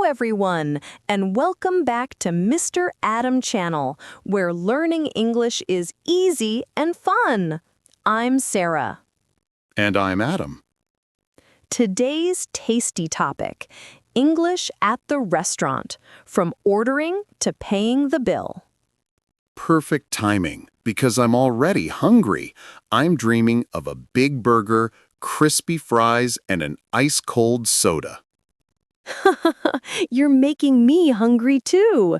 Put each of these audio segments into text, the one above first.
everyone, and welcome back to Mr. Adam Channel, where learning English is easy and fun. I'm Sarah. And I'm Adam. Today's tasty topic, English at the restaurant, from ordering to paying the bill. Perfect timing, because I'm already hungry. I'm dreaming of a big burger, crispy fries, and an ice-cold soda. You're making me hungry too.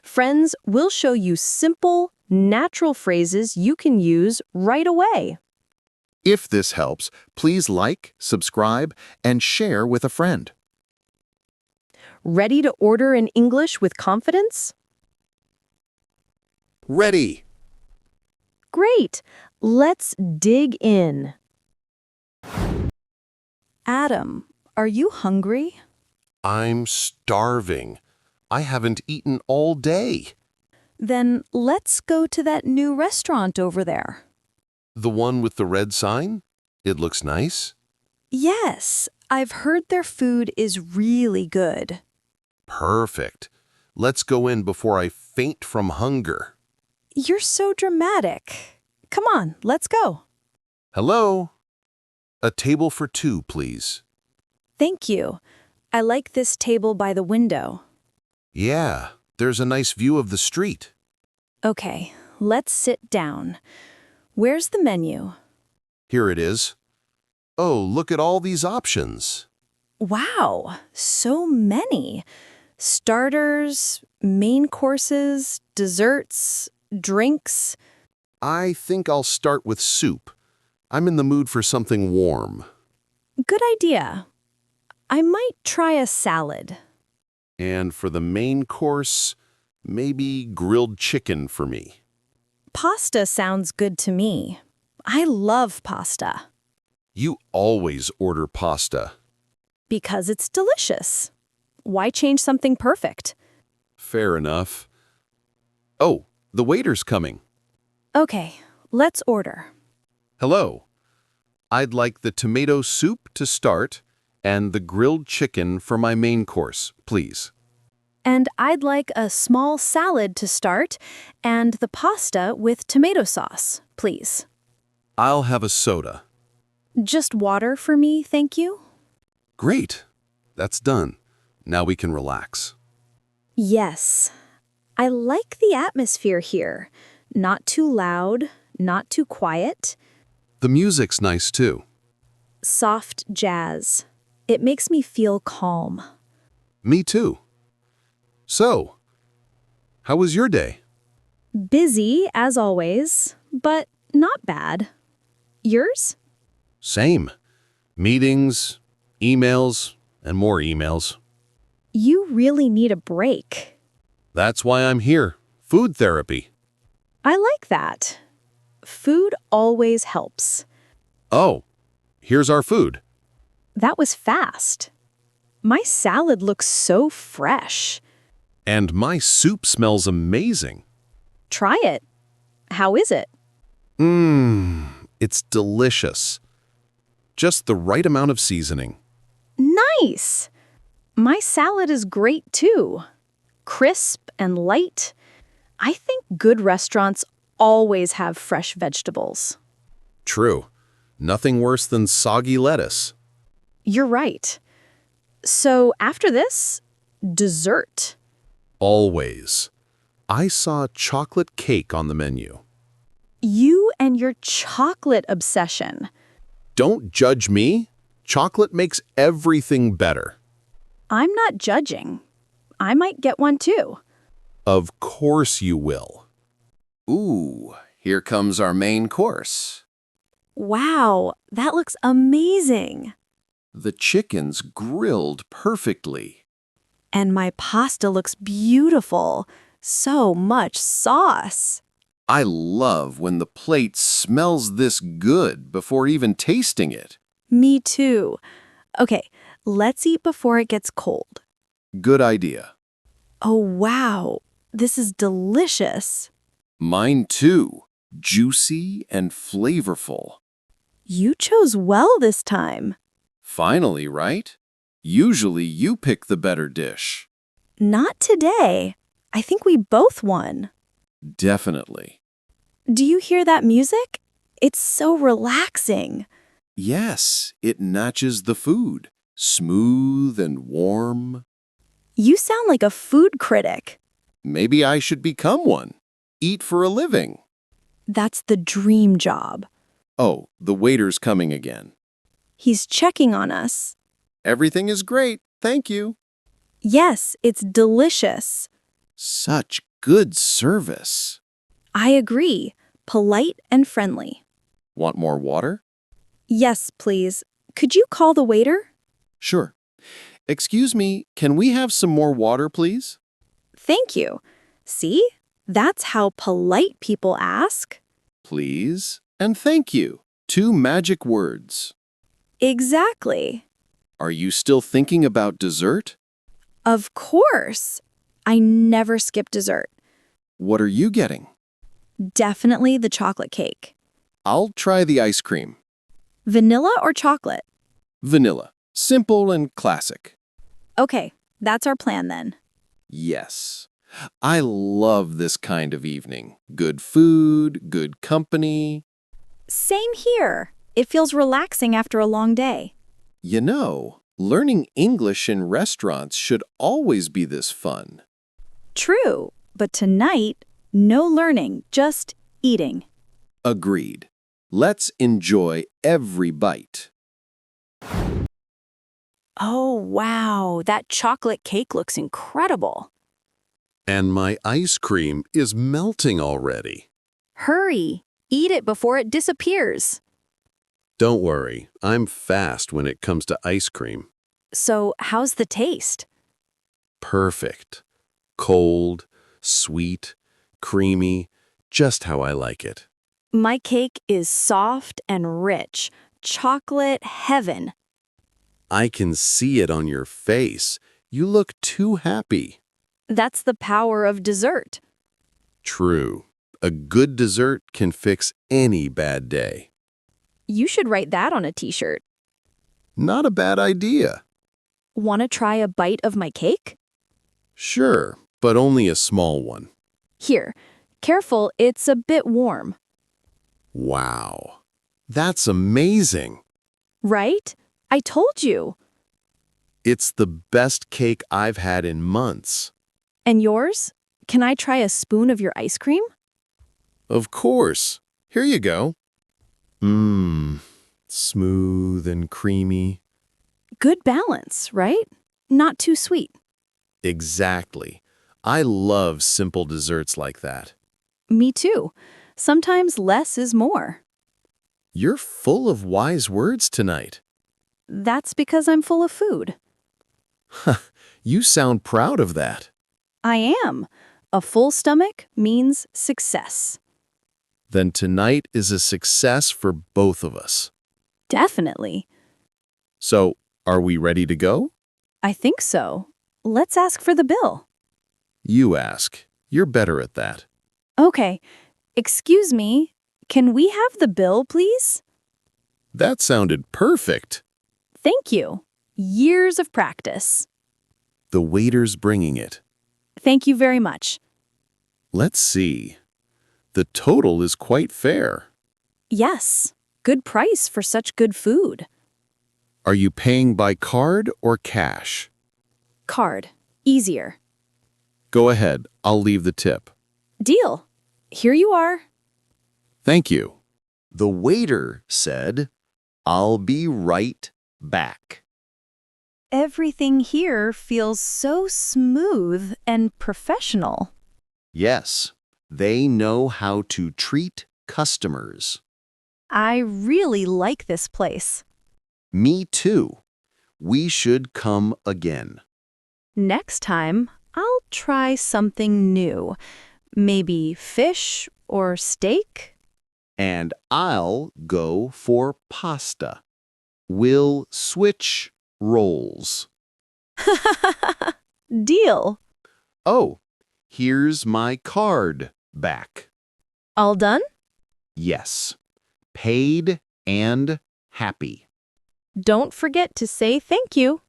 Friends, we'll show you simple, natural phrases you can use right away. If this helps, please like, subscribe, and share with a friend. Ready to order in English with confidence? Ready! Great! Let's dig in. Adam, are you hungry? I'm starving. I haven't eaten all day. Then let's go to that new restaurant over there. The one with the red sign? It looks nice. Yes, I've heard their food is really good. Perfect. Let's go in before I faint from hunger. You're so dramatic. Come on, let's go. Hello? A table for two, please. Thank you. I like this table by the window. Yeah, there's a nice view of the street. Okay, let's sit down. Where's the menu? Here it is. Oh, look at all these options. Wow, so many. Starters, main courses, desserts, drinks. I think I'll start with soup. I'm in the mood for something warm. Good idea. I might try a salad. And for the main course, maybe grilled chicken for me. Pasta sounds good to me. I love pasta. You always order pasta. Because it's delicious. Why change something perfect? Fair enough. Oh, the waiter's coming. Okay, let's order. Hello. I'd like the tomato soup to start and the grilled chicken for my main course, please. And I'd like a small salad to start and the pasta with tomato sauce, please. I'll have a soda. Just water for me, thank you. Great. That's done. Now we can relax. Yes. I like the atmosphere here. Not too loud, not too quiet. The music's nice too. Soft jazz. It makes me feel calm. Me too. So, how was your day? Busy, as always, but not bad. Yours? Same. Meetings, emails, and more emails. You really need a break. That's why I'm here. Food therapy. I like that. Food always helps. Oh, here's our food. That was fast. My salad looks so fresh. And my soup smells amazing. Try it. How is it? It's delicious. Just the right amount of seasoning. Nice! My salad is great too. Crisp and light. I think good restaurants always have fresh vegetables. True. Nothing worse than soggy lettuce. You're right. So after this, dessert. Always. I saw chocolate cake on the menu. You and your chocolate obsession. Don't judge me. Chocolate makes everything better. I'm not judging. I might get one too. Of course you will. Ooh, here comes our main course. Wow, that looks amazing. The chicken's grilled perfectly. And my pasta looks beautiful. So much sauce. I love when the plate smells this good before even tasting it. Me too. Okay, let's eat before it gets cold. Good idea. Oh, wow. This is delicious. Mine too. Juicy and flavorful. You chose well this time. Finally, right? Usually you pick the better dish. Not today. I think we both won. Definitely. Do you hear that music? It's so relaxing. Yes, it matches the food. Smooth and warm. You sound like a food critic. Maybe I should become one. Eat for a living. That's the dream job. Oh, the waiter's coming again. He's checking on us. Everything is great, thank you. Yes, it's delicious. Such good service. I agree. Polite and friendly. Want more water? Yes, please. Could you call the waiter? Sure. Excuse me, can we have some more water, please? Thank you. See? That's how polite people ask. Please and thank you. 2 magic words. Exactly. Are you still thinking about dessert? Of course. I never skip dessert. What are you getting? Definitely the chocolate cake. I'll try the ice cream. Vanilla or chocolate? Vanilla. Simple and classic. Okay, that's our plan then. Yes. I love this kind of evening. Good food, good company. Same here. It feels relaxing after a long day. You know, learning English in restaurants should always be this fun. True, but tonight, no learning, just eating. Agreed. Let's enjoy every bite. Oh, wow, that chocolate cake looks incredible. And my ice cream is melting already. Hurry, eat it before it disappears. Don't worry, I'm fast when it comes to ice cream. So, how's the taste? Perfect. Cold, sweet, creamy, just how I like it. My cake is soft and rich. Chocolate heaven. I can see it on your face. You look too happy. That's the power of dessert. True. A good dessert can fix any bad day. You should write that on a t-shirt. Not a bad idea. Want to try a bite of my cake? Sure, but only a small one. Here, careful, it's a bit warm. Wow. That's amazing. Right? I told you. It's the best cake I've had in months. And yours? Can I try a spoon of your ice cream? Of course. Here you go. Mmm, smooth and creamy. Good balance, right? Not too sweet. Exactly. I love simple desserts like that. Me too. Sometimes less is more. You're full of wise words tonight. That's because I'm full of food. You sound proud of that. I am. A full stomach means success. Then tonight is a success for both of us. Definitely. So, are we ready to go? I think so. Let's ask for the bill. You ask. You're better at that. Okay. Excuse me. Can we have the bill, please? That sounded perfect. Thank you. Years of practice. The waiter's bringing it. Thank you very much. Let's see. The total is quite fair. Yes. Good price for such good food. Are you paying by card or cash? Card. Easier. Go ahead. I'll leave the tip. Deal. Here you are. Thank you. The waiter said, "I'll be right back." Everything here feels so smooth and professional. Yes, they know how to treat customers. I really like this place. Me too. We should come again. Next time, I'll try something new. Maybe fish or steak? And I'll go for pasta. We'll switch roles. Deal. Oh, here's my card back. All done? Yes, paid and happy. Don't forget to say thank you.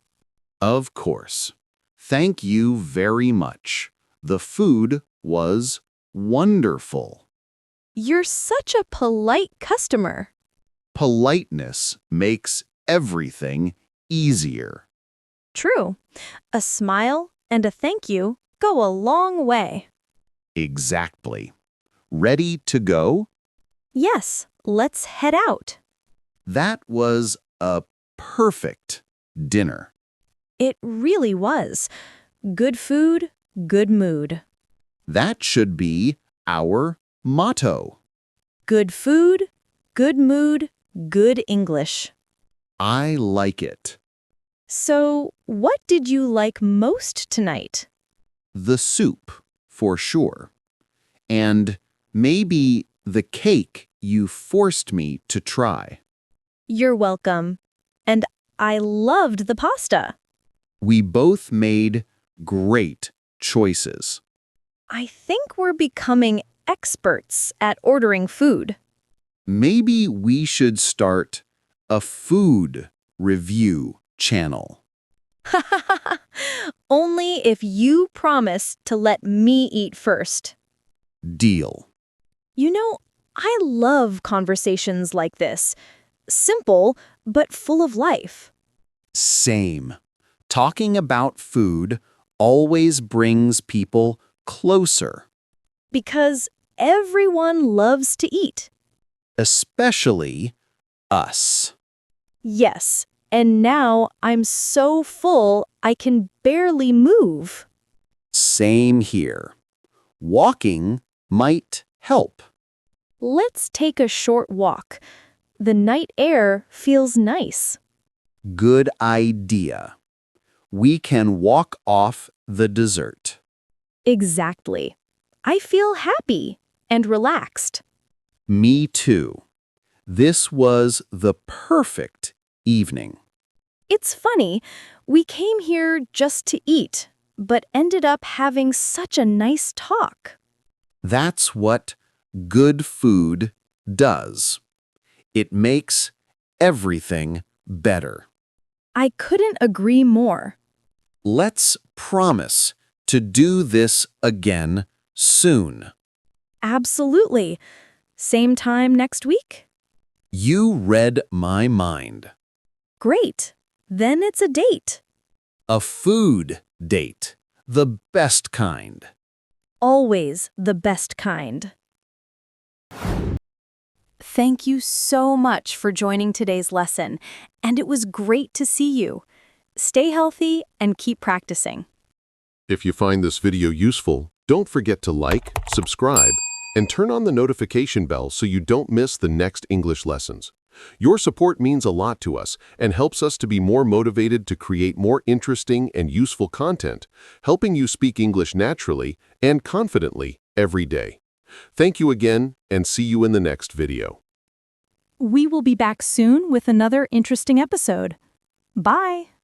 Of course. Thank you very much. The food was wonderful. You're such a polite customer. Politeness makes everything easier. True. A smile and a thank you go a long way. Exactly. Ready to go? Yes, let's head out. That was a perfect dinner. It really was. Good food, good mood. That should be our motto. Good food, good mood, good English. I like it. So, what did you like most tonight? The soup, for sure. And maybe the cake you forced me to try. You're welcome. And I loved the pasta. We both made great choices. I think we're becoming experts at ordering food. Maybe we should start a food review channel. Only if you promise to let me eat first. Deal. You know, I love conversations like this. Simple, but full of life. Same. Talking about food always brings people closer, Because everyone loves to eat. especially us. Yes, and now I'm so full I can barely move. Same here. Walking might help. Let's take a short walk. The night air feels nice. Good idea. We can walk off the dessert. Exactly. I feel happy and relaxed. Me too. This was the perfect evening. It's funny, we came here just to eat, but ended up having such a nice talk. That's what good food does. It makes everything better. I couldn't agree more. Let's promise to do this again soon. Absolutely. Same time next week? You read my mind. Great. Then it's a date. A food date. The best kind. Always the best kind. Thank you so much for joining today's lesson, and it was great to see you. Stay healthy and keep practicing. If you find this video useful, don't forget to like, subscribe, and turn on the notification bell so you don't miss the next English lessons. Your support means a lot to us and helps us to be more motivated to create more interesting and useful content, helping you speak English naturally and confidently every day. Thank you again, and see you in the next video. We will be back soon with another interesting episode. Bye!